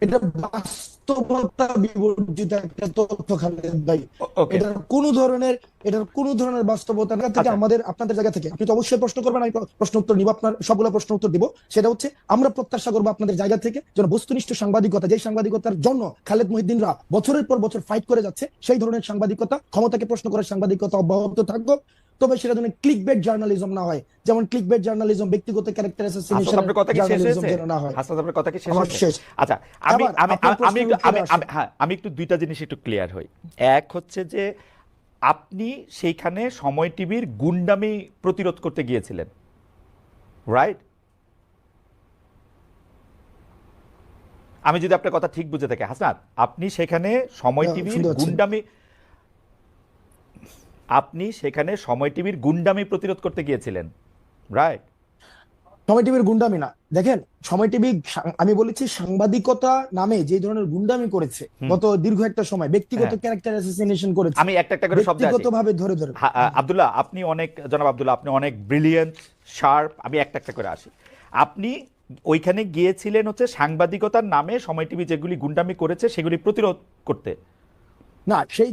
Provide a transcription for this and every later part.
এটা বাস্তবতা বিবর্জিত একটা তথ্য খালেদ ভাই। ওকে। এটার কোনো ধরনের বাস্তবতা থেকে আচ্ছা। আমাদের আপনাদের জায়গা থেকে আপনি তো অবশ্যই প্রশ্ন করবেন, আমি প্রশ্ন উত্তর দিব, আপনার সবগুলো প্রশ্ন উত্তর দিব। সেটা হচ্ছে আমরা প্রত্যাশা করবো আপনাদের জায়গা থেকে যেন বস্তুনিষ্ঠ সাংবাদিকতা, যে সাংবাদিকতার জন্য খালেদ মহিউদ্দিনরা বছরের পর বছর ফাইট করে যাচ্ছে, সেই ধরনের সাংবাদিকতা, ক্ষমতাকে প্রশ্ন করার সাংবাদিকতা অব্যাহত থাকবে। তবে সেটা যেন ক্লিকবেট জার্নালিজম না হয়, যেমন ক্লিকবেট জার্নালিজম, ব্যক্তিগত ক্যারেক্টার হাসনাত অ্যাসাসিনেশনের আপনার কথা কি শেষ জার্নালিজম হয়েছে? যেন না হয়। হাসনাত আপনার কথা কি শেষ আমার হয়েছে? শেষ। আচ্ছা, আমি আবার আমি আপনার আমি প্রশ্নের একটু উত্তরে আসেন। হ্যাঁ, আমি একটু দুইটা জিনিস একটু ক্লিয়ার হই। এক হচ্ছে যে আপনি সেইখানে সময় টিভির গুন্ডামি প্রতিরোধ করতে গিয়েছিলেন, রাইট? আমি যদি আপনার কথা ঠিক বুঝে থাকি হাসনাত, আপনি সেখানে সময় টিভির শুনতে পাচ্ছেন? গুন্ডামি, আপনি সেখানে সময় টিভির গুন্ডামি প্রতিরোধ করতে গিয়েছিলেন, রাইট? সময় টিভির গুন্ডামি না, দেখেন, সময় টিভি, আমি বলেছি সাংবাদিকতা নামে যে ধরনের গুন্ডামি করেছে হুম। গত দীর্ঘ একটা সময়, ব্যক্তিগত হ্যাঁ, ক্যারেক্টার অ্যাসাসিনেশন করেছে, আমি একটা একটা করে শব্দে আসি। ব্যক্তিগত ভাবে ধরে ধরে। আব্দুল্লাহ, আপনি অনেক, জনাব আব্দুল্লাহ, আপনি অনেক ব্রিলিয়েন্ট, শার্প। আমি একটা একটা করে আসি। আপনি ওইখানে গিয়েছিলেন হচ্ছে সাংবাদিকতার নামে সময় টিভি যেগুলি গুন্ডামি করেছে সেগুলি প্রতিরোধ করতে। না, সেই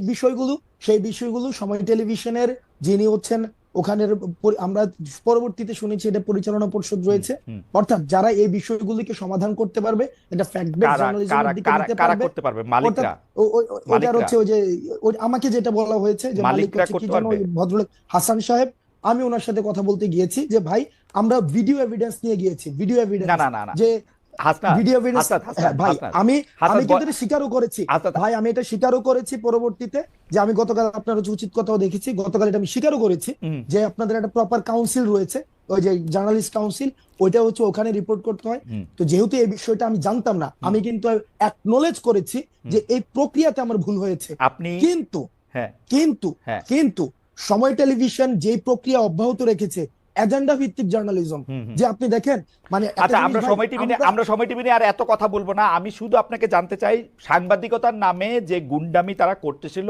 বিষয়গুলো সময় টেলিভিশনের যিনি হচ্ছেন ওখানের আমরা পরবর্তীতে শুনেছি এটা পরিচালনা পরিষদ হুম, রয়েছে, হুম। অর্থাৎ যারা এই বিষয়গুলিকে সমাধান করতে পারবে, এটা ফ্যাক্ট বেস কারা কারা জার্নালিজমের দিকে কারা নিতে কারা পারবে। করতে পারবে? অর্থাৎ মালিকরা? ওটার মালিকরা হচ্ছে ওই যে আমাকে যেটা বলা হয়েছে যে মালিক মালিকরা হচ্ছে কি করতে যেন পারবে? ওই ভদ্রলোক হাসান সাহেব। আমি ওনার সাথে কথা বলতে গিয়েছি যে ভাই, আমরা ভিডিও এভিডেন্স নিয়ে গিয়েছি, ভিডিও না এভিডেন্স, না না না, যে হাসনাত, ভিডিও এভিডেন্স। হাসনাত, হ্যাঁ হাসনাত, ভাই, হাসনাত, আমি আমি হাসনাত কিন্তু এটা স্বীকারও করেছি। হাসনাত। ভাই আমি এটা স্বীকারও করেছি পরবর্তীতে, যে আমি গতকাল আপনার হচ্ছে উচিত কথাও দেখেছি, গতকাল এটা আমি স্বীকারও করেছি হুম, যে আপনাদের একটা প্রপার কাউন্সিল রয়েছে, ওই যে জার্নালিস্ট কাউন্সিল, ওইটা হচ্ছে ওখানে রিপোর্ট করতে হয়। হুম, তো যেহেতু এই বিষয়টা আমি জানতাম না, হুম, আমি কিন্তু অ্যাকনোলেজ করেছি হুম। যে এই প্রক্রিয়াতে আমার ভুল হয়েছে। আপনি, কিন্তু হ্যাঁ, কিন্তু হ্যাঁ, কিন্তু সময় টেলিভিশন যে প্রক্রিয়া অব্যাহত রেখেছে, এজেন্ডা ভিত্তিক জার্নালিজম, হুম, হুম। যে আপনি দেখেন, মানে একটা আচ্ছা, জিনিস আমরা ভাই, সময় টিভি নিয়ে, আমরা আমরা সময় টিভি নিয়ে আর এত কথা বলবো না। আমি শুধু আপনাকে জানতে চাই, সাংবাদিকতার নামে যে গুন্ডামি তারা করতেছিল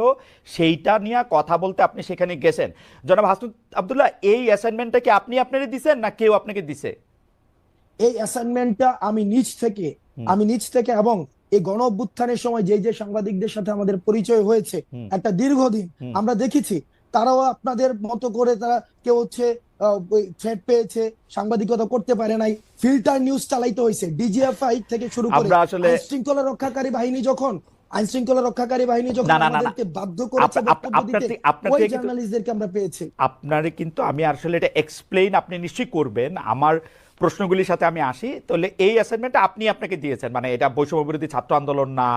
সেইটা নিয়ে কথা বলতে আপনি সেখানে গেছেন। জনাব হাসনাত আব্দুল্লাহ, এই অ্যাসাইনমেন্টটা কি আপনি আপনারই দিছেন না কেউ আপনাকে দিছে? এই অ্যাসাইনমেন্টটা হুম, আমি নিজ থেকে এবং এই গণ অভ্যুত্থানের সময় যে যে সাংবাদিকদের সাথে আমাদের পরিচয় হয়েছে হুম, একটা দীর্ঘদিন, হুম। আমরা দেখেছি তারাও আপনাদের মতো করে, তারা কেউ হচ্ছে থ্রেট পেয়েছে, সাংবাদিকতা করতে পারে নাই, ফিল্টার নিউজ চালাইতে হয়েছে, ডিজিএফআই থেকে শুরু করে আমরা আসলে, আইন শৃঙ্খলা রক্ষাকারী বাহিনী যখন না না না না, আমাদেরকে বাধ্য করেছে বক্তব্য আপনার দিতে, আপনার ওই থেকে কিন্তু, জার্নালিস্টদেরকে আমরা পেয়েছি। আপনারে কিন্তু আমি আসলে এটা এক্সপ্লেইন আপনি নিশ্চয়ই করবেন। আমার প্রশ্নগুলির সাথে আমি আসি। তাহলে এই অ্যাসাইনমেন্টটা আপনি আপনাকে দিয়েছেন, মানে এটা বৈষম্য বিরোধী ছাত্র আন্দোলন না,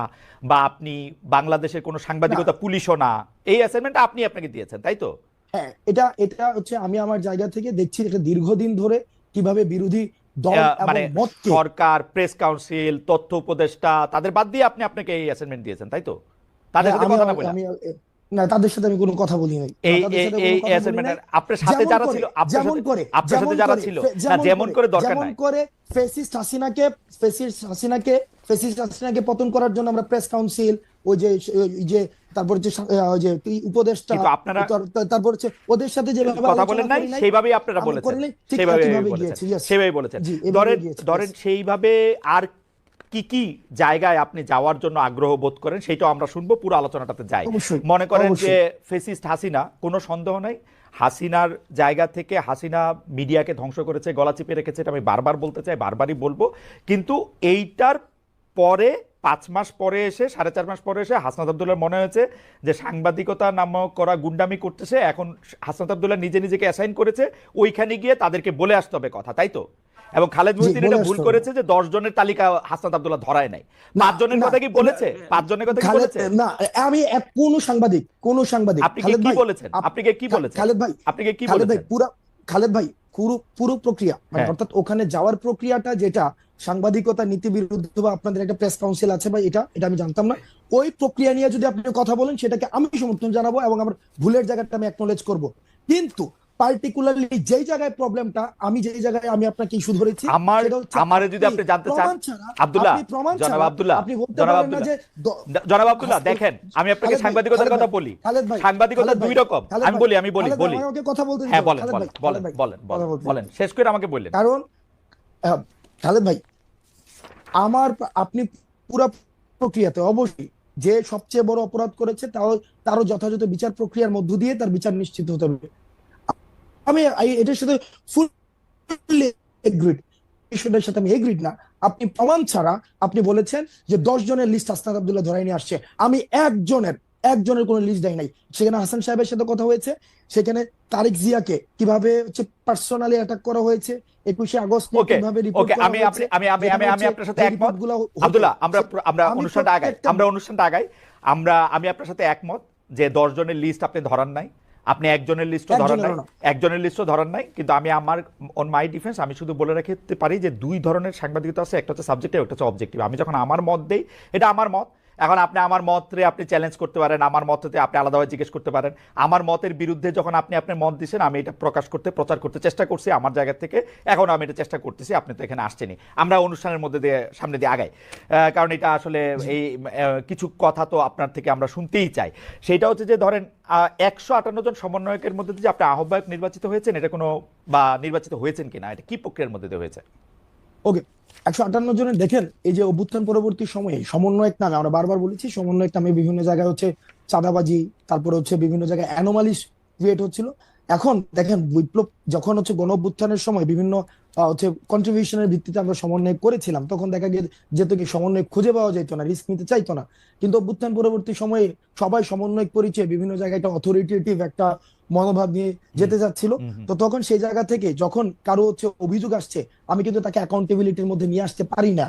বা আপনি বাংলাদেশের কোনো না, সাংবাদিকতা পুলিশও না, এই অ্যাসাইনমেন্টটা আপনি আপনাকে দিয়েছেন, তাই তো? হ্যাঁ, এটা এটা হচ্ছে আমি আমার জায়গা থেকে দেখছি এটা দীর্ঘদিন ধরে কিভাবে বিরোধী দল এবং মানে মতকে। সরকার, প্রেস কাউন্সিল, তথ্য উপদেষ্টা, তাদের বাদ দিয়ে আপনি আপনাকে এই অ্যাসাইনমেন্ট দিয়েছেন, তাই তো? তাদের হ্যাঁ, সাথে আমি কথা না বলা? আমি না, তাদের সাথে আমি কোনো কথা বলি নাই, না, এই তাদের এই সাথে এই কোনো কথা বলি নাই। অ্যাসাইনমেন্টের আপনার সাথে যেমন যারা করে ছিল, আপনার যেমন সাথে, করে আপনার সাথে যেমন যারা করে ছিল, না যেমন যেমন করে করে দরকার যেমন নাই। করে ফেসিস্ট হাসিনাকে ফেসিস্ট হাসিনাকে ফেসিস্ট হাসিনাকে পতন করার জন্য আমরা প্রেস কাউন্সিল, ওই যে তারপর হচ্ছে ওই যে উপদেষ্টা, কিন্তু আপনারা তারপর হচ্ছে ওদের সাথে যেভাবে কথা বলেন আলোচনা নাই, করি নাই, সেইভাবেই আপনারা আমি বলেছেন, করি নাই, ঠিক সেইভাবে একইভাবে বলেছেন, গিয়েছি। ইয়েস, সেইভাবে বলেছেন। জি, এভাবে ধরেন, গিয়েছি। ধরেন সেইভাবে আর কি কি জায়গায় আপনি যাওয়ার জন্য আগ্রহ বোধ করেন সেটাও আমরা শুনবো, পুরো আলোচনাটাতে যাই। অবশ্যই, মনে করেন যে অবশ্যই। ফেসিস্ট হাসিনা, কোনো সন্দেহ নাই, হাসিনার জায়গা থেকে হাসিনা মিডিয়াকে ধ্বংস করেছে, গলা চিপে রেখেছে, এটা আমি বারবার বলতে চাই, বারবারই বলবো। কিন্তু এইটার পরে 5 মাস পরে এসে, 4.5 মাস পরে এসে হাসনাত আব্দুল্লাহর মনে হয়েছে যে সাংবাদিকতা নামক করা গুন্ডামি করতেছে, এখন হাসনাত আব্দুল্লাহ নিজে নিজেকে অ্যাসাইন করেছে ওইখানে গিয়ে তাদেরকে বলে আসতে হবে কথা, তাই তো? এবং খালেদ জি, মহিউদ্দিন বলে এটা ভুল আসতে হবে। করেছে যে 10 জনের তালিকা হাসনাত আব্দুল্লাহ ধরায় নাই। না, 5 জনের না, কথা কি বলেছে? 5 জনের কথা কি খালেদ, বলেছে? না, আমি কোন সাংবাদিক আপনি খালেদ কি ভাই, বলেছেন? আপনি কি বলেছেন? খালেদ ভাই, আপনি কি খালেদ ভাই বলেছেন? পুরো, খালেদ ভাই পুরো পুরো প্রক্রিয়া, মানে হ্যাঁ, অর্থাৎ ওখানে যাওয়ার প্রক্রিয়াটা যেটা সাংবাদিকতা নীতি বিরুদ্ধ, বা আপনাদের একটা প্রেস কাউন্সিল আছে ভাই, এটা এটা আমি জানতাম না। ওই প্রক্রিয়া নিয়ে যদি আপনি কথা বলেন সেটাকে আমি সমর্থন জানাবো এবং আমার ভুলের জায়গাটা আমি অ্যাকনোলেজ করব। কিন্তু পার্টিকুলারলি যেই জায়গায় প্রবলেমটা, যেই জায়গায় আমি আপনাকে ইস্যু ধরেছি, আমার, সেটা হচ্ছে আমারে যদি আপনি আপনি জানতে চান, প্রমাণ ছাড়া আব্দুল্লাহ, আপনি প্রমাণ জনাব ছাড়া আব্দুল্লাহ, আপনি বলতে জনাব পারেন না আব্দুল্লাহ, যে জনাব আব্দুল্লাহ, দেখেন, আমি আপনাকে খালেদ ভাই, সাংবাদিকতার খালেদ কথা ভাই, বলি। খালেদ ভাই, সাংবাদিকতা খালেদ ভাই, দুই রকম। খালেদ আমি ভাই, বলি, আমি বলি খালেদ ভাই, বলি আমাকে কথা বলতে দিতে হ্যাঁ, হবে, বলেন খালেদ ভাই, বলেন খালেদ বলেন ভাই, বলেন কথা বলেন বলতে বলেন, দিতে হবে। শেষ করে আমাকে বললেন। কারণ আহ, খালেদ ভাই, আমার আপনি পুরা প্রক্রিয়াতে অবশ্যই যে সবচেয়ে বড় অপরাধ করেছে তারও যথাযথ বিচার প্রক্রিয়ার মধ্য দিয়ে তার বিচার নিশ্চিত হতে হবে। এটার সাথে ফুললি এগ্রিড, বিষয়টার সাথে আমি এগ্রিড না। আপনি প্রমাণ ছাড়া আপনি বলেছেন যে 10 জনের লিস্ট হাসনাত আব্দুল্লাহ ধরাই নিয়ে আসছে, আমি একজনের কোনো লিস্ট দেয় নাই। সেখানে হাসান সাহেবের সাথে কথা হয়েছে, সেখানে তারিক জিয়াকে কিভাবে হচ্ছে পার্সোনালি অ্যাটাক করা হয়েছে, 21শে আগস্ট কিভাবে রিপোর্ট করা হয়েছে। আমি আপনার সাথে একমত আব্দুল্লাহ। আমরা অনুষ্ঠানটা আগাই। আমি আপনার সাথে একমত যে 10 জনের লিস্ট আপনি ধরান নাই, আপনি একজনের লিস্টও ধরান নাই, কিন্তু আমি আমার অন মাই ডিফেন্স আমি শুধু বলে রাখতে পারি যে 2 ধরনের সাংবাদিকতা আছে, একটা হচ্ছে সাবজেক্টিভ, একটা হচ্ছে অবজেক্টিভ। আমি যখন আমার মত দেই, এটা আমার মত, এখন আপনি আমার মতরে আপনি চ্যালেঞ্জ করতে পারেন, আমার মততে আপনি আলাদাভাবে জিজ্ঞেস করতে পারেন। আমার মতের বিরুদ্ধে যখন আপনি আপনার মত দিচ্ছেন, আমি এটা প্রচার করতে চেষ্টা করছি আমার জায়গা থেকে, এখন আমি এটা চেষ্টা করতেছি, আপনি তো এখানে আসছেনই। আমরা অনুষ্ঠানের মধ্যে দিয়ে সামনে দিয়ে আগাই, কারণ এটা আসলে এই কিছু কথা তো আপনার থেকে আমরা শুনতেই চাই। সেইটা হচ্ছে যে ধরেন 158 জন সমন্বয়কের মধ্যে যে আপনি আহ্বায়ক নির্বাচিত হয়েছেন, এটা কোনো বা নির্বাচিত হয়েছেন কিনা, এটা কি প্রক্রিয়ার মধ্যে দিয়ে হয়েছে? ওকে, 158 জনের দেখেন, এই যে অভ্যুত্থান পরবর্তী সময়ে সমন্বয়ক নামে আমরা বারবার বলেছি, সমন্বয়ক নামে বিভিন্ন জায়গায় হচ্ছে চাঁদাবাজি, তারপরে হচ্ছে বিভিন্ন জায়গায় অ্যানোমালিস ক্রিয়েট হচ্ছিল। এখন দেখেন, বিপ্লব যখন হচ্ছে গণ অভ্যুত্থানের সময় বিভিন্ন হচ্ছে কন্ট্রিবিউশনের ভিত্তিতে আমরা সমন্বয় করেছিলাম, তখন দেখা যেত কি সমন্বয় খুঁজে পাওয়া যেত না, রিস্ক নিতে চাইতো না। কিন্তু অভ্যুত্থান পরবর্তী সময়ে সবাই সমন্বয় পরিচয় বিভিন্ন জায়গায় একটা অথরিটেটিভ একটা মনোভাব নিয়ে যেতে যাচ্ছিল। তো তখন সেই জায়গা থেকে যখন কারো হচ্ছে অভিযোগ আসছে, আমি কিন্তু তাকে অ্যাকাউন্টেবিলিটির মধ্যে নিয়ে আসতে পারি না,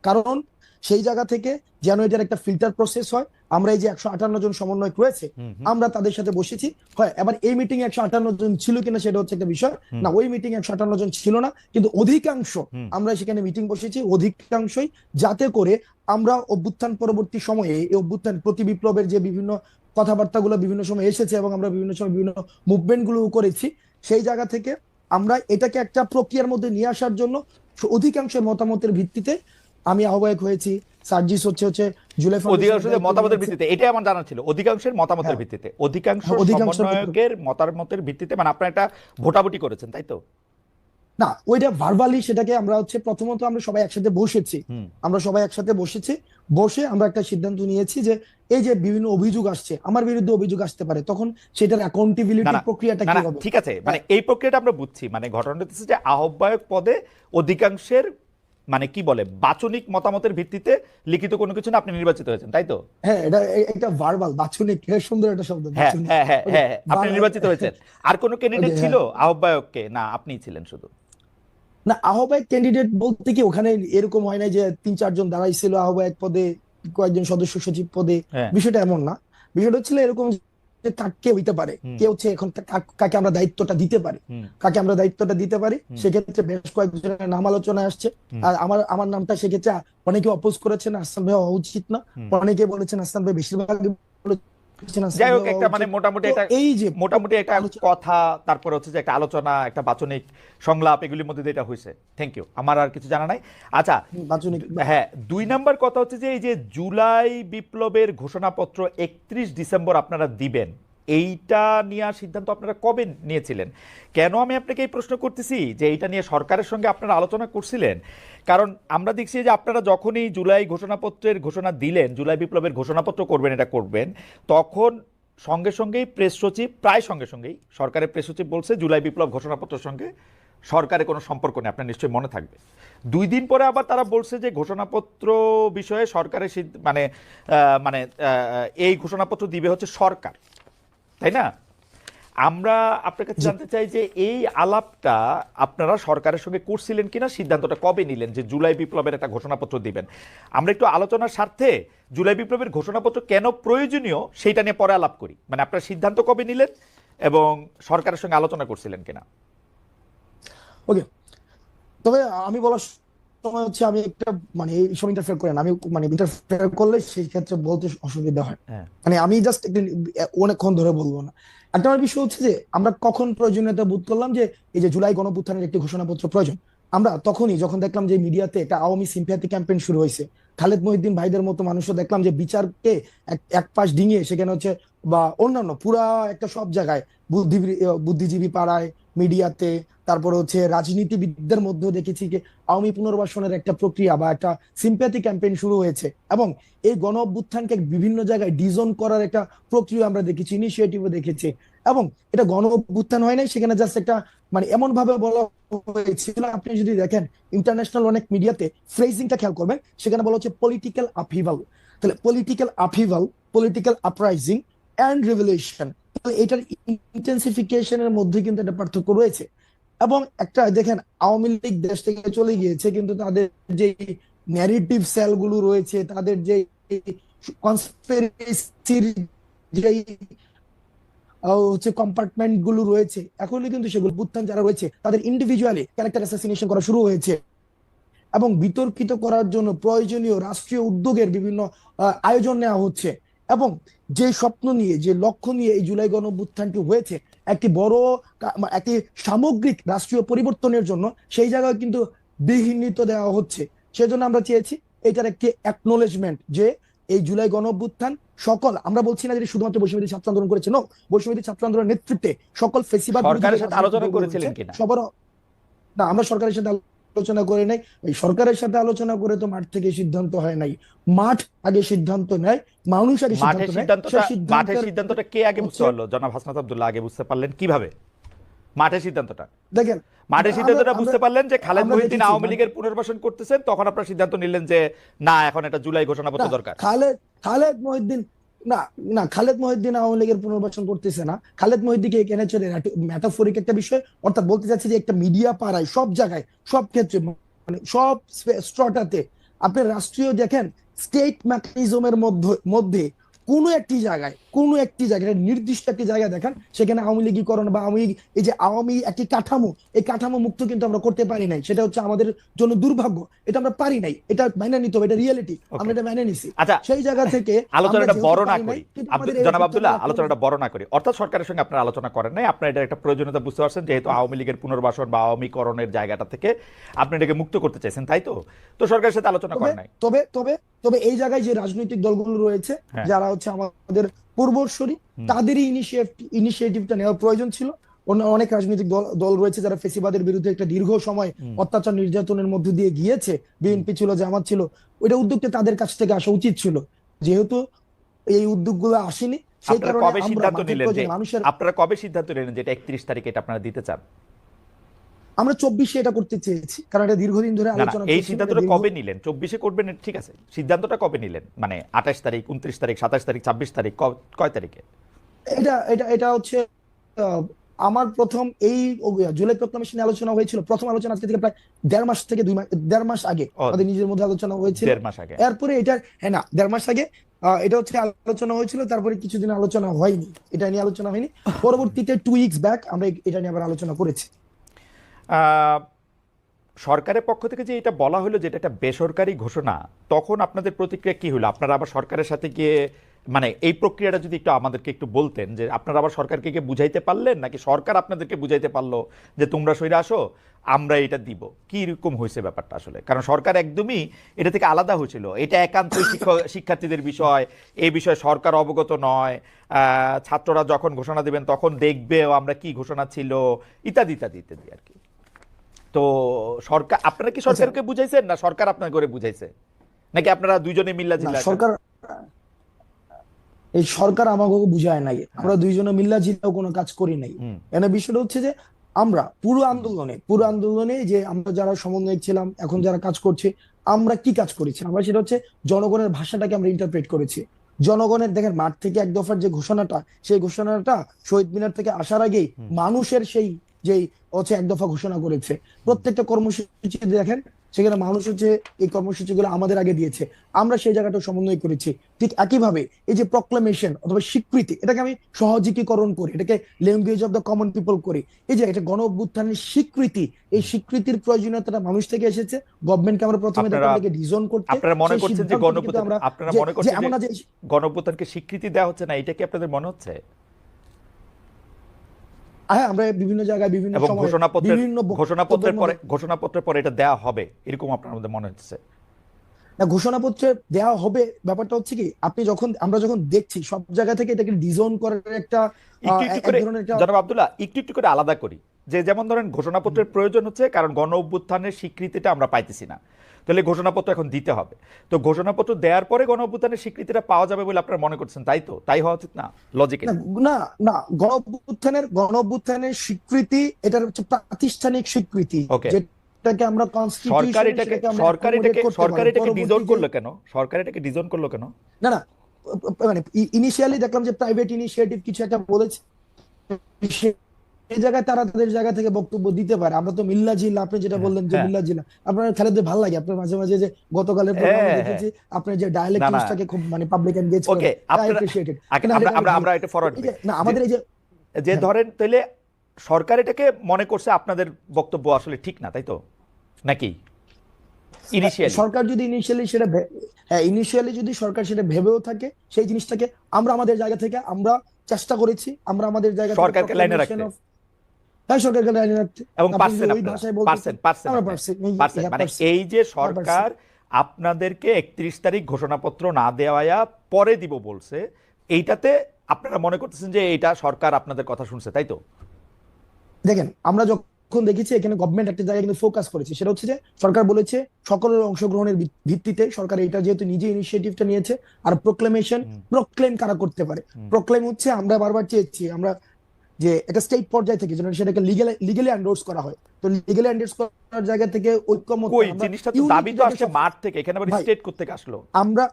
কারণ সেই জায়গা থেকে যেন এটার একটা ফিল্টার প্রসেস হয়। আমরা এই যে 158 জন সমন্বয়ক রয়েছে, আমরা তাদের সাথে বসেছি। হয় এবার এই মিটিং 158 জন ছিল কিনা সেটা হচ্ছে একটা বিষয় না, ওই মিটিং 158 জন ছিল না, কিন্তু অধিকাংশ আমরা সেখানে মিটিং বসেছি, অধিকাংশই, যাতে করে আমরা অভ্যুত্থান পরবর্তী সময়ে এই অভ্যুত্থান প্রতি বিপ্লবের যে বিভিন্ন কথাবার্তাগুলো বিভিন্ন সময় এসেছে এবং আমরা বিভিন্ন সময় বিভিন্ন মুভমেন্ট গুলো করেছি, সেই জায়গা থেকে আমরা এটাকে একটা প্রক্রিয়ার মধ্যে নিয়ে আসার জন্য অধিকাংশের মতামতের ভিত্তিতে আমি আহ্বায়ক হয়েছি। সার্জিস হচ্ছে জুলাই অধিকাংশের মতামতের ভিত্তিতে, এটাই আমার জানা ছিল, অধিকাংশের মতামতের ভিত্তিতে, অধিকাংশ সমন্বয়কের মতামতের ভিত্তিতে, মানে আপনারা একটা ভোটাভুটি করেছেন, তাই তো? না, ওইটা ভার্বালি, সেটাকে আমরা হচ্ছে প্রথমত আমরা সবাই একসাথে বসেছি, বসে আমরা একটা সিদ্ধান্ত নিয়েছি যে এই যে বিভিন্ন অভিযোগ আসছে, আমার বিরুদ্ধে অভিযোগ আসতে পারে, তখন সেটার অ্যাকাউন্টেবিলিটি প্রক্রিয়াটা কি হবে। ঠিক আছে, মানে এই প্রক্রিয়াটা আমরা বুঝছি, মানে ঘটনাটা হচ্ছে যে আহ্বায়ক পদে অধিকাংশের মানে কি বলে বাচনিক মতামতের ভিত্তিতে লিখিত কোনো কিছু না, আপনি নির্বাচিত হয়েছেন, তাই তো? হ্যাঁ, এটা ভার্বাল, বাচনিক, সুন্দর একটা শব্দ। হ্যাঁ, আপনি নির্বাচিত হয়েছেন। আর কোন ক্যান্ডিডেট ছিল আহ্বায়ককে? না, আপনিই ছিলেন শুধু? না, আহ্বায়ক ক্যান্ডিডেট বলতে কি ওখানে এরকম হয় না যে 3-4 জন দাঁড়াইছিল আহ্বায়ক পদে, কয়েকজন সদস্য সচিব পদে, বিষয়টা এমন না। বিষয়টা ছিল এরকম যে কে হইতে পারে, কে হচ্ছে এখন কাকে আমরা দায়িত্বটা দিতে পারি, সেক্ষেত্রে বেশ কয়েকজনের নাম আলোচনায় আসছে। আর আমার নামটা সেক্ষেত্রে অনেকে অপোজ করেছেন, হাসান ভাই হওয়া উচিত না, অনেকে বলেছেন হাসান ভাই, বেশিরভাগ যাই হোক, একটা মানে মোটামুটি একটা কথা, তারপর হচ্ছে যে একটা আলোচনা, একটা বাচনিক সংলাপ, এগুলির মধ্যে এটা হয়েছে। থ্যাংক ইউ, আমার আর কিছু জানা নাই। আচ্ছা, হ্যাঁ, 2 নাম্বার কথা হচ্ছে যে এই যে জুলাই বিপ্লবের ঘোষণাপত্র 31 ডিসেম্বর আপনারা দিবেন, এইটা নিয়ে সিদ্ধান্ত আপনারা কবে নিয়েছিলেন? কেন আমি আপনাকে এই প্রশ্ন করতেছি যে এইটা নিয়ে সরকারের সঙ্গে আপনারা আলোচনা করছিলেন? কারণ আমরা দেখছি যে আপনারা যখনই জুলাই ঘোষণাপত্রের ঘোষণা দিলেন, জুলাই বিপ্লবের ঘোষণাপত্র করবেন, তখন সঙ্গে সঙ্গেই প্রেস সচিব, প্রায় সঙ্গে সঙ্গেই সরকারের প্রেস সচিব বলছে জুলাই বিপ্লব ঘোষণাপত্রের সঙ্গে সরকারের কোনো সম্পর্ক নেই, আপনার নিশ্চয়ই মনে থাকবে। 2 দিন পরে আবার তারা বলছে যে ঘোষণাপত্র বিষয়ে সরকারের মানে এই ঘোষণাপত্র দিবে হচ্ছে সরকার, তাই না? আমরা আপনার কাছে জানতে চাই যে এই আলাপটা আপনারা সরকারের সঙ্গে করছিলেন কিনা, সিদ্ধান্তটা কবে নিলেন যে জুলাই বিপ্লবের একটা ঘোষণাপত্র দিবেন? আমরা একটু আলোচনার স্বার্থে জুলাই বিপ্লবের ঘোষণাপত্র কেন প্রয়োজনীয় সেইটা নিয়ে পরে আলাপ করি। মানে আপনার সিদ্ধান্ত কবে নিলেন এবং সরকারের সঙ্গে আলোচনা করছিলেন কিনা? ওকে, তবে আমি বলার সময় হচ্ছে আমি একটা মানে এই সময় ইন্টারফেয়ার করেন, আমি মানে ইন্টারফেয়ার করলে সেই ক্ষেত্রে বলতে অসুবিধা হয়, মানে আমি জাস্ট অনেকক্ষণ ধরে বলবো না। একটা বিষয় হচ্ছে যে আমরা কখন প্রয়োজনীয়তা বোধ করলাম যে এই যে জুলাই গণঅভ্যুত্থানের একটি ঘোষণাপত্র প্রয়োজন, আমরা তখনই যখন দেখলাম যে মিডিয়াতে একটা আওয়ামী সিম্প্যাথি ক্যাম্পেইন শুরু হয়েছে, খালেদ মহিউদ্দিন ভাইদের মতো মানুষও দেখলাম যে বিচারকে এক পাশ ডিঙিয়ে সেখানে হচ্ছে বা অন্যান্য পুরা একটা সব জায়গায় বুদ্ধিজীবী পাড়ায় মিডিয়াতে, তারপর হচ্ছে রাজনীতিবিদদের মধ্যেও দেখেছি যে আওয়ামী পুনর্বাসনের একটা প্রক্রিয়া বা একটা সিম্প্যাথি ক্যাম্পেইন শুরু হয়েছে, এবং এই গণ অভ্যুত্থানকে বিভিন্ন জায়গায় ডিজোন করার একটা প্রক্রিয়া আমরা দেখেছি, ইনিশিয়েটিভও দেখেছি। এবং এটা গণ অভ্যুত্থান হয় নাই, সেখানে জাস্ট একটা মানে এমন ভাবে বলা হয়েছিল, আপনি যদি দেখেন ইন্টারন্যাশনাল অনেক মিডিয়াতে ফ্রেজিংটা খেয়াল করবেন, সেখানে বলা হচ্ছে পলিটিক্যাল আপহিভাল। তাহলে political upheaval, political uprising and revolution, তাহলে এটার ইন্টেন্সিফিকেশনের মধ্যে কিন্তু একটা পার্থক্য রয়েছে। এবং একটা দেখেন, আওয়ামী লীগ দেশ থেকে চলে গিয়েছে, কিন্তু তাদের যে ন্যারেটিভ সেলগুলো রয়েছে, তাদের যে কনস্পিরেসির যে হচ্ছে কম্পার্টমেন্ট গুলো রয়েছে, এখনই কিন্তু সেগুলো বুত্থান যারা রয়েছে তাদের ইন্ডিভিজুয়ালি ক্যারেক্টার অ্যাসাসিনেশন করা শুরু হয়েছে, এবং বিতর্কিত করার জন্য প্রয়োজনীয় রাষ্ট্রীয় উদ্যোগের বিভিন্ন আয়োজন নেওয়া হচ্ছে। এবং যে স্বপ্ন নিয়ে, যে লক্ষ্য নিয়ে এই জুলাই গণঅভ্যুত্থানটি হয়েছে, একটি বড় একটি সামগ্রিক রাষ্ট্রীয় পরিবর্তনের জন্য, সেই জায়গায় কিন্তু বিঘ্নিত দেওয়া হচ্ছে। সেজন্য আমরা চেয়েছি এটার একটি অ্যাকনোলেজমেন্ট, যে এই জুলাই গণঅভ্যুত্থান সকল, আমরা বলছি না যে শুধুমাত্র বৈষম্যবিরোধী ছাত্র আন্দোলন করেছে, নো, বৈষম্যবিরোধী ছাত্র আন্দোলনের নেতৃত্বে সকল ফেসিবাদ সরকারের সাথে আলোচনা করেছিলেন কিনা? সবার। না, আমরা সরকারের সাথে আলোচনা করে নাই। এই সরকারের সাথে আলোচনা করে তো মাঠ থেকে সিদ্ধান্ত হয় নাই, মাঠ আগে সিদ্ধান্ত নেয়, মানুষ আগে মাঠের সিদ্ধান্ত নেয়। মাঠের সিদ্ধান্তটা কে আগে বুঝতে পারলো? জনাব হাসনাত আব্দুল্লাহ আগে বুঝতে পারলেন কিভাবে মাঠের সিদ্ধান্তটা? দেখেন, মাঠের সিদ্ধান্তটা বুঝতে পারলেন যে খালেদ আমরা মহিউদ্দিন দেখেছি আওয়ামী লীগের পুনর্বাসন করতেছেন, তখন আপনারা সিদ্ধান্ত নিলেন যে না, এখন একটা জুলাই ঘোষণাপত্র না, দরকার। খালেদ মহিউদ্দিন, না, না, খালেদ মহিউদ্দিন আওয়ামী লীগের পুনর্বাসন করতেছে না। খালেদ মহিউদ্দিনকে এখানে চলে মেটাফরিক একটা বিষয়, অর্থাৎ বলতে চাচ্ছি যে একটা মিডিয়া পাড়ায় সব জায়গায় সব ক্ষেত্রে মানে সব স্ট্রটাতে আপনি রাষ্ট্রীয় দেখেন স্টেট মেকানিজমের মধ্যে কোনো একটি জায়গায় নির্দিষ্ট একটি জায়গা দেখেন, সেখানে আওয়ামী লীগীকরণ বা এই যে আওয়ামী একটি কাঠামো, এই কাঠামো মুক্ত কিন্তু আমরা করতে পারি নাই। সেটা হচ্ছে আমাদের জন্য দুর্ভাগ্য, এটা আমরা পারি নাই, এটা মেনে নিতে হবে, এটা রিয়েলিটি, আমরা এটা মেনে নিছি। আচ্ছা, সেই জায়গা থেকে আলোচনাটা বড় না করি, জনাব আব্দুল্লাহ, আলোচনাটা বড় না করি। অর্থাৎ সরকারের সঙ্গে আপনারা আলোচনা করেন নাই, আপনারা এটা একটা প্রয়োজনীয়তা বুঝতে পারছেন, যেহেতু আওয়ামী লীগের পুনর্বাসন বা আওয়ামীকরণের জায়গাটা থেকে আপনি এটাকে মুক্ত করতে চাইছেন, তাই তো? তো সরকারের সাথে আলোচনা করেন নাই। তবে তবে তবে এই জায়গায় যে রাজনৈতিক দলগুলো রয়েছে, যারা হচ্ছে আমাদের পূর্বসূরি, তাদেরই ইনিশিয়েটিভটা নেওয়ার প্রয়োজন ছিল। অনেক রাজনৈতিক দল রয়েছে যারা ফেসিবাদের বিরুদ্ধে একটা দীর্ঘ সময় অত্যাচার নির্যাতনের মধ্যে দিয়ে গিয়েছে, বিএনপি ছিল, জামাত ছিল, ওইটা উদ্যোগটা তাদের কাছ থেকে আসা উচিত ছিল। যেহেতু এই উদ্যোগগুলো আসেনি, সেই কারণে আপনারা কবে সিদ্ধান্ত নিলেন যে এটা 31 তারিখে এটা আপনারা দিতে চান? আমরা 24-এ এটা করতে চেয়েছি, কারণ এটা দীর্ঘদিন ধরে আলোচনা। এই সিদ্ধান্তটা কবে নিলেন? 24-এ করবেন, ঠিক আছে, সিদ্ধান্তটা কবে নিলেন? মানে 28 তারিখ, 29 তারিখ, 27 তারিখ, 26 তারিখ, কয় তারিখে? এটা এটা এটা হচ্ছে আমার প্রথম এই জুলাই প্রক্লামেশন আলোচনা হয়েছিল, প্রথম আলোচনা আজকে থেকে প্রায় 1.5 মাস থেকে 1.5 মাস আগে আমাদের নিজের মধ্যে আলোচনা হয়েছিল। 1.5 মাস আগে? এরপরে এটা, হ্যাঁ, না, 1.5 মাস আগে এটা হচ্ছে আলোচনা হয়েছিল, তারপরে কিছুদিন আলোচনা হয়নি, এটা নিয়ে আলোচনা হয়নি। পরবর্তীতে 2 উইকস ব্যাক আমরা এটা নিয়ে আবার আলোচনা করেছি। সরকারের পক্ষ থেকে যে এটা বলা হলো যে এটা একটা বেসরকারি ঘোষণা, তখন আপনাদের প্রতিক্রিয়া কি হলো? আপনারা আবার সরকারের সাথে গিয়ে, মানে এই প্রক্রিয়াটা যদি একটু আমাদেরকে একটু বলতেন, যে আপনারা আবার সরকারকে গিয়ে বুঝাইতে পারলেন, নাকি সরকার আপনাদেরকে বুঝাইতে পারলো যে তোমরা সইরে আসো, আমরা এটা দিব? কি রকম হয়েছে ব্যাপারটা আসলে? কারণ সরকার একদমই এটা থেকে আলাদা হয়েছিল, এটা একান্তই শিক্ষার্থীদের বিষয়, এই বিষয়ে সরকার অবগত নয়, ছাত্ররা যখন ঘোষণা দেবেন তখন দেখবে আমরা কি ঘোষণা ছিল, ইত্যাদি ইত্যাদি ইত্যাদি আর কি। তো সরকার, আপনারা কি সরকারকে বুঝাইছেন, না সরকার আপনার করে বুঝাইছে, নাকি আপনারা দুইজনে মিল্লা জিল্লা? সরকার আমাকে বুঝায় নাই, আমরা দুইজনে মিল্লা জিল্লাও কোনো কাজ করি নাই। এখানে বিষয়টা হচ্ছে যে আমরা পুরো আন্দোলনে যে আমরা যারা সমন্বয়ক ছিলাম, এখন যারা কাজ করছে, আমরা কি কাজ করেছি, আমরা সেটা হচ্ছে জনগণের ভাষাটাকে আমরা ইন্টারপ্রেট করেছি। জনগণের, দেখেন, মাঠ থেকে 1 দফার যে ঘোষণাটা, সেই ঘোষণাটা শহীদ মিনার থেকে আসার আগেই মানুষের সেই যেই হচ্ছে 1 দফা ঘোষণা করেছে, প্রত্যেকটা কর্মসূচি দেখেন, সেখানে মানুষ হচ্ছে এই কর্মসূচিগুলো আমাদের আগে দিয়েছে, আমরা সেই জায়গাটা সমন্বয় করেছি। ঠিক একইভাবে এই যে প্রক্লামেশন অথবা স্বীকৃতি, এটাকে আমি সহযোগীকরণ করি, এটাকে language of the common people করি। এই যে এটা গণ অভ্যুত্থানের স্বীকৃতি, এই স্বীকৃতির প্রয়োজনীয়তাটা মানুষ থেকে এসেছে। গভর্নমেন্টকে আমরা প্রথমে ডিজাইন করতে, আপনারা মনে করছেন যে গণ অভ্যুত্থানকে স্বীকৃতি দেওয়া হচ্ছে না, এটা কি আপনাদের মনে হচ্ছে? হ্যাঁ, আমরা বিভিন্ন জায়গায় বিভিন্ন সময় ঘোষণাপত্রের পরে এটা দেওয়া হবে এরকম আপনার মধ্যে মনে হচ্ছে? না, ঘোষণাপত্রে দেওয়া হবে, ব্যাপারটা হচ্ছে কি, আমরা যখন দেখছি সব জায়গা থেকে এটাকে ডিজাইন করার একটা জনাব আব্দুল্লাহ, একটু একটু করে আলাদা করি। যে যেমন ধরেন ঘোষণাপত্রের প্রয়োজন হচ্ছে কারণ গণ অভ্যুত্থানের স্বীকৃতিটা আমরা পাইতেছি না, তাহলে ঘোষণাপত্র এখন দিতে হবে। তো ঘোষণাপত্র দেওয়ার পরে গণ অভ্যুত্থানের স্বীকৃতিটা পাওয়া যাবে বলে আপনারা মনে করছেন, তাই তো? তাই হওয়া উচিত না লজিকে? না না না, গণ অভ্যুত্থানের স্বীকৃতি এটা হচ্ছে প্রাতিষ্ঠানিক স্বীকৃতি, ওকে, যেটাকে আমরা সরকার কনস্টিটিউশন এটাকে সেটাকে আমরা সরকার এটাকে accommodate করতে সরকার পারি। এটাকে ডিজাইন পরবর্তীতে করলো কেন? সরকার এটাকে ডিজাইন করলো কেন? না না, মানে ইনিশিয়ালি দেখলাম যে প্রাইভেট ইনিশিয়েটিভ কিছু একটা বলেছে, এই জায়গায় তারা তাদের জায়গা থেকে বক্তব্য দিতে পারে। আমরা তো মিল্লা জিল, আপনি যেটা হ্যাঁ বললেন যে হ্যাঁ মিল্লা জিল, আপনার খালেদদের ভালো লাগে, আপনার মাঝে মাঝে যে গতকালের প্রোগ্রামে হ্যাঁ হ্যাঁ। দেখেছি আপনার যে না না, ডায়ালেক্টিক্সটাকে খুব মানে পাবলিক এনগেজ ওকে, করেন, আই আপনারা অ্যাপ্রিশিয়েটেড। আমরা আমরা আমরা এটা ফরওয়ার্ড করি না যে আমাদের এই যে যে হ্যাঁ, ধরেন তাহলে সরকার এটাকে মনে করছে আপনাদের বক্তব্য আসলে ঠিক না, তাই তো নাকি ইনিশিয়ালি? সরকার যদি ইনিশিয়ালি ইনিশিয়ালি যদি সরকার সেটা ভেবেও থাকে, সেই জিনিসটাকে আমরা আমাদের জায়গা থেকে আমরা চেষ্টা করেছি, আমরা আমাদের জায়গা থেকে সরকারকে লাইনে proclamation রাখতে of, হ্যাঁ সরকারকে লাইনে রাখতে। এবং আপনি পারছেন যদি ওই আপনারা, ভাষায় বলতে পারছেন পারছেন আমরা আপনি, পারছি, পারছেন। হ্যাঁ মানে পারছি, এই যে হ্যাঁ পারছি। সরকার আপনাদেরকে 31 তারিখ ঘোষণাপত্র না দেওয়া পরে দিব বলছে, এইটাতে আপনারা মনে করতেছেন যে এইটা সরকার আপনাদের কথা শুনছে, তাই তো? দেখেন আমরা যখন দেখেছি এখানে গভর্নমেন্ট একটা জায়গায় কিন্তু ফোকাস করেছে, সেটা হচ্ছে যে সরকার বলেছে সকলের অংশগ্রহণের ভিত্তিতে সরকার এটা যেহেতু নিজে ইনিশিয়েটিভটা নিয়েছে। আর প্রক্লেম কারা করতে পারে? প্রক্লেম হচ্ছে আমরা বারবার চেয়েছি আমরা যে এটা স্টেট পর্যায় থেকে যেন সেটাকে লিগালি এন্ডোর্স করা হয়। তো লিগালি এন্ডোর্স করার জায়গা থেকে ঐক্যমত কই আমরা জিনিসটা তো দাবি তো আসছে মাঠ থেকে, এখানে আবার ভাই, স্টেট করতে আসলো। আমরা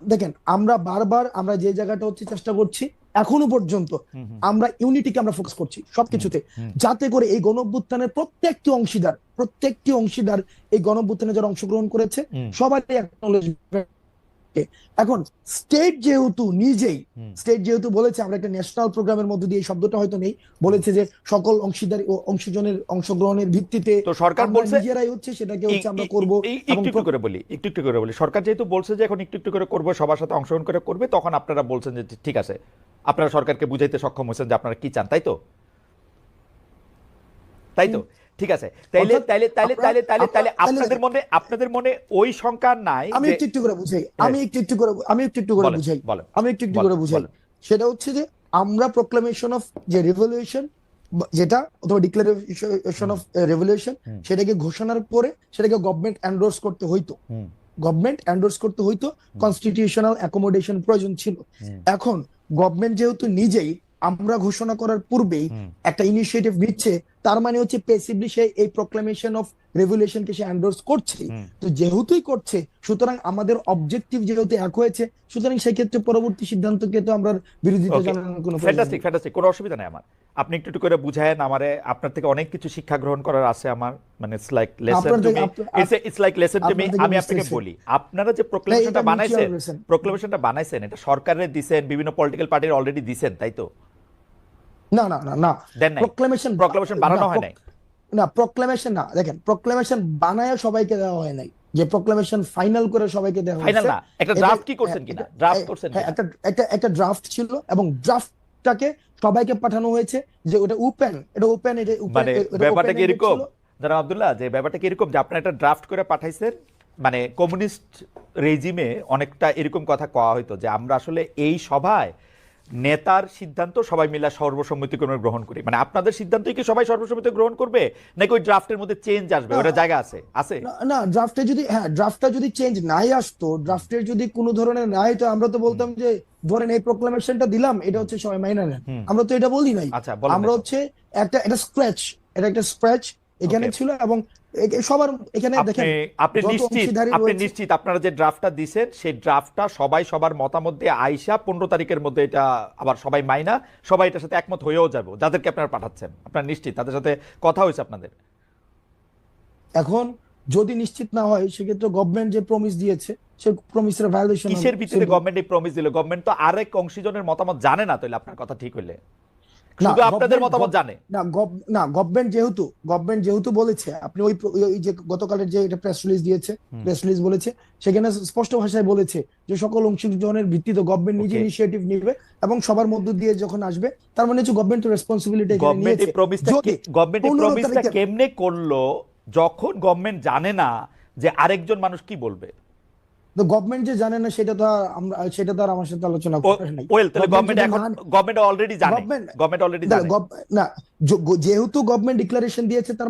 দেখেন আমরা বারবার আমরা যে জায়গাটা হচ্ছে চেষ্টা করছি এখনো পর্যন্ত, আমরা ইউনিটিকে আমরা ফোকাস করছি সবকিছুতে, যাতে করে এই গণঅভ্যুত্থানের প্রত্যেকটি অংশীদার এই গণঅভ্যুত্থানে যারা অংশগ্রহণ করেছে সবারই অ্যাকনলেজমেন্ট। এখন স্টেট যেহেতু বলেছে আমরা একটা ন্যাশনাল প্রোগ্রামের মধ্যে দিয়ে, এই শব্দটা হয়তো নেই, বলেছে যে সকল অংশীদার ও অংশজনের অংশগ্রহণের ভিত্তিতে তো সরকার আমরা বলছে নিজেরাই হচ্ছে সেটাকে হচ্ছে আমরা করব। এবং একটু একটু করে বলি, সরকার যেহেতু বলছে যে এখন একটু করে করবো, সবার সাথে অংশগ্রহণ করে করবে, তখন আপনারা বলছেন যে ঠিক আছে, আপনারা সরকারকে বুঝাইতে সক্ষম হয়েছেন যে আপনারা কি চান, তাই তো? তাই তো, ঠিক আছে। তাইলে অর্থাৎ তাইলে তাইলে তাইলে তাইলে তাইলে তাইলে আপনাদের মনে ওই শঙ্কা নাই আমি যে একটু করে বুঝাই, হ্যাঁ, আমি একটু করে বলেন বুঝাই, বলেন আমি একটু বলেন করে বুঝাই। বলেন। সেটা হচ্ছে যে আমরা প্রোক্লামেশন অফ যে রেভলিউশন, যেটা অথবা ডিক্লারেশন অফ রেভলিউশন, সেটাকে ঘোষণার পরে সেটাকে গভর্নমেন্ট এন্ডোর্স করতে হইতো, কনস্টিটিউশনাল অ্যাকোমোডেশন প্রয়োজন ছিল। এখন গভর্নমেন্ট যেহেতু নিজেই আমরা ঘোষণা করার পূর্বেই একটা ইনিশিয়েটিভ নিচ্ছে, তার মানে হচ্ছে প্যাসিভলি সে এই প্রোক্লামেশন অফ রেভলিউশনকে সে এন্ডোর্স করছে। তো যেহেতুই করছে, সুতরাং আমাদের অবজেক্টিভ যেহেতু এক হয়েছে, সুতরাং সেক্ষেত্রে পরবর্তী সিদ্ধান্তকে তো আমরা বিরোধিতা জানানোর কোনো প্রয়োজন নেই। ফ্যান্টাস্টিক, কোনো অসুবিধা নেই আমার। আপনি একটু করে বুঝায়েন আমারে, আপনার থেকে অনেক কিছু শিক্ষা গ্রহণ করার আছে আমার, মানে it's like lesson to me, it's like lesson to me. আমি আপনাকে বলি, আপনারা যে প্রোক্লেমেশনটা বানাইছেন এটা সরকারের দিবেন, বিভিন্ন পলিটিক্যাল পার্টির অলরেডি দিবেন, তাই তো? না না না না, দেন নাই, প্রোক্লেমেশন বানানো হয় নাই। না প্রোক্লেমেশন না, দেখেন প্রোক্লেমেশন বানায় সবাইকে দেওয়া হয় নাই, যে প্রোক্লেমেশন ফাইনাল করে সবাইকে দেওয়া হয়েছে। ফাইনাল না, একটা ড্রাফট কি করছেন কিনা, ড্রাফট করছেন কিনা? একটা ড্রাফট ছিল এবং ড্রাফটটাকে সবাইকে পাঠানো হয়েছে, যে ওটা ওপেন, মানে ব্যাপারটা কি এরকম জনাব আব্দুল্লাহ, যে ব্যাপারটা কি এরকম যে আপনি একটা ড্রাফট করে পাঠাইছেন, মানে কমিউনিস্ট রেজিমে অনেকটা এরকম কথা কওয়া হইতো যে আমরা আসলে এই সভায় নেতার সিদ্ধান্ত সবাই মিলে সর্বসম্মতিক্রমে গ্রহণ করি। মানে আপনাদের সিদ্ধান্তই কি সবাই সর্বসম্মতি গ্রহণ করবে, নাকি ওই ড্রাফটের মধ্যে চেঞ্জ আসবে? ওটা জায়গা আছে না, ড্রাফটটা যদি চেঞ্জ নাই আসতো, ড্রাফটের যদি কোনো ধরনের নাই, তো আমরা তো বলতাম যে ধরেন এই প্রোক্লামেশনটা দিলাম, এটা হচ্ছে সবাই মাইনা নেন, আমরা তো এটা বলি নাই। আচ্ছা, আমরা হচ্ছে একটা স্ক্র্যাচ এখানে ছিল, এবং সবার এখানে দেখেন আপনি নিশ্চিত আপনারা যে ড্রাফটটা দিবেন সেই ড্রাফটটা সবাই সবার মতামত দিয়ে আইসা 15 তারিখের মধ্যে এটা আবার সবাই মাইনা, সবাই এটার সাথে একমত হয়েও যাবে, যাদেরকে আপনারা পাঠাচ্ছেন আপনারা নিশ্চিত তাদের সাথে কথা হয়েছে আপনাদের? এখন যদি নিশ্চিত না হয়, সেক্ষেত্রে গভর্নমেন্ট যে প্রমিস দিয়েছে সে প্রমিসের ভায়োলেশন। কিসের ভিত্তিতে গভর্নমেন্ট এই প্রমিস দিল? গভর্নমেন্ট তো আরেক অংশীজনের মতামত জানে না, তাহলে আপনার কথা ঠিক হইলে শুধু আপনাদের মতামত জানে না। গভর্নমেন্ট যেহেতু বলেছে, আপনি ওই যে গতকালের যে এটা প্রেস রিলিজ বলেছে, সেখানে স্পষ্ট ভাষায় বলেছে যে সকল অংশগ্রহণের ভিত্তিতে গভর্নমেন্ট নিজে ইনিশিয়েটিভ নিবে এবং সবার মধ্য দিয়ে যখন আসবে, তার মানে হচ্ছে গভর্নমেন্ট রেসপন্সিবিলিটি গভর্নমেন্ট এই প্রমিসটা কেমনে করলো যখন গভর্নমেন্ট জানে না যে আরেকজন মানুষ কি বলবে? গভর্নমেন্ট যে জানে না সেটা তো সেটা তো আর আমার সাথে আলোচনা করার নাই। ওয়েল তাহলে গভর্নমেন্ট গভর্নমেন্ট যদি এখন গভর্নমেন্ট অলরেডি জানে, গভর্নমেন্ট গভর্নমেন্ট অলরেডি জানে। না যেহেতু গভর্নমেন্ট ডিক্লারেশন দিয়েছে তার